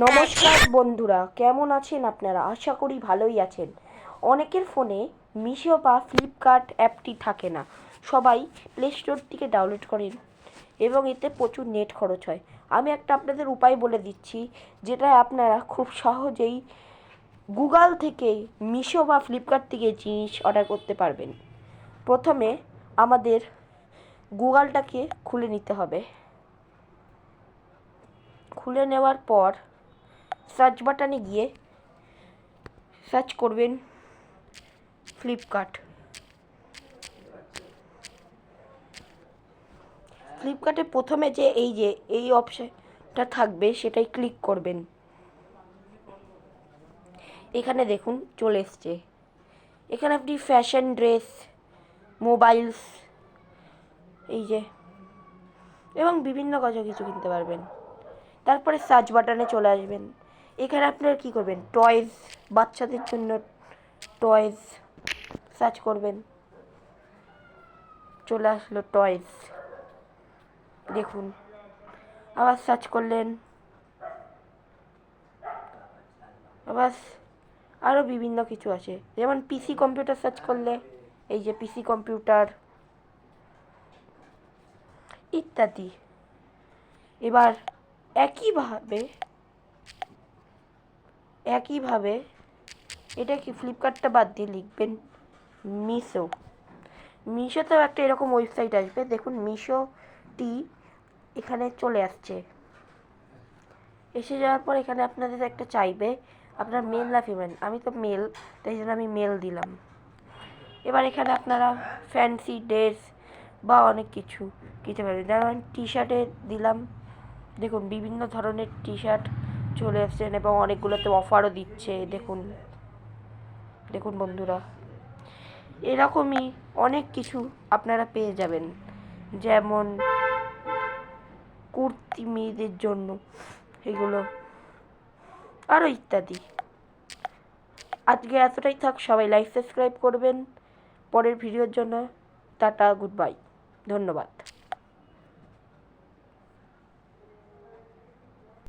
নমস্কার বন্ধুরা, কেমন আছেন আপনারা? আশা করি ভালোই আছেন। অনেকের ফোনে মিশো বা ফ্লিপকার্ট অ্যাপটি থাকে না। সবাই প্লে স্টোর থেকে ডাউনলোড করেন এবং এতে প্রচুর নেট খরচ হয়। আমি একটা আপনাদের উপায় বলে দিচ্ছি, যেটা আপনারা খুব সহজেই গুগল থেকে মিশো বা ফ্লিপকার্ট থেকে জিনিস অর্ডার করতে পারবেন। প্রথমে আমাদের গুগলটাকে খুলে নিতে হবে। খুলে নেওয়ার পর সার্চ বাটনে গিয়ে সার্চ করবেন ফ্লিপকার্টে প্রথমে যে এই অপশনটা থাকবে সেটাই ক্লিক করবেন। এখানে দেখুন চলে এসছে। এখানে আপনি ফ্যাশন, ড্রেস, মোবাইলস এবং বিভিন্ন কিছু কিনতে পারবেন। তারপরে সার্চ বাটনে চলে আসবেন। এখানে আপনারা কী করবেন, টয়েস, বাচ্চাদের জন্য টয়েস সার্চ করবেন। চলে আসলো টয়েস, দেখুন। আবার সার্চ করলেন, আবার আরও বিভিন্ন কিছু আছে, যেমন পিসি কম্পিউটার সার্চ করলে এই যে পিসি কম্পিউটার ইত্যাদি। এবার একইভাবে এটা কি ফ্লিপকার্টটা বাদ দিয়ে লিখবেন মিশোতেও একটা এরকম ওয়েবসাইট আসবে। দেখুন মিশোটি এখানে চলে আসছে। এসে যাওয়ার পর এখানে আপনাদের একটা চাইবে আপনার মেল না ফিমেল। আমি তো মেল, তাই জন্য আমি মেল দিলাম। এবার এখানে আপনারা ফ্যান্সি ড্রেস বা অনেক কিছু কিনতে পারবেন। যেমন টি শার্টে দিলাম, দেখুন বিভিন্ন ধরনের টি শার্ট চলে আসছেন এবং অনেকগুলোতে অফারও দিচ্ছে। দেখুন দেখুন বন্ধুরা, এরকমই অনেক কিছু আপনারা পেয়ে যাবেন, যেমন কুর্তি মেয়েদের জন্য, এগুলো আরও ইত্যাদি। আজকে এতটাই থাক, সবাই লাইক সাবস্ক্রাইব করবেন পরের ভিডিওর জন্য। টাটা, গুড বাই, ধন্যবাদ।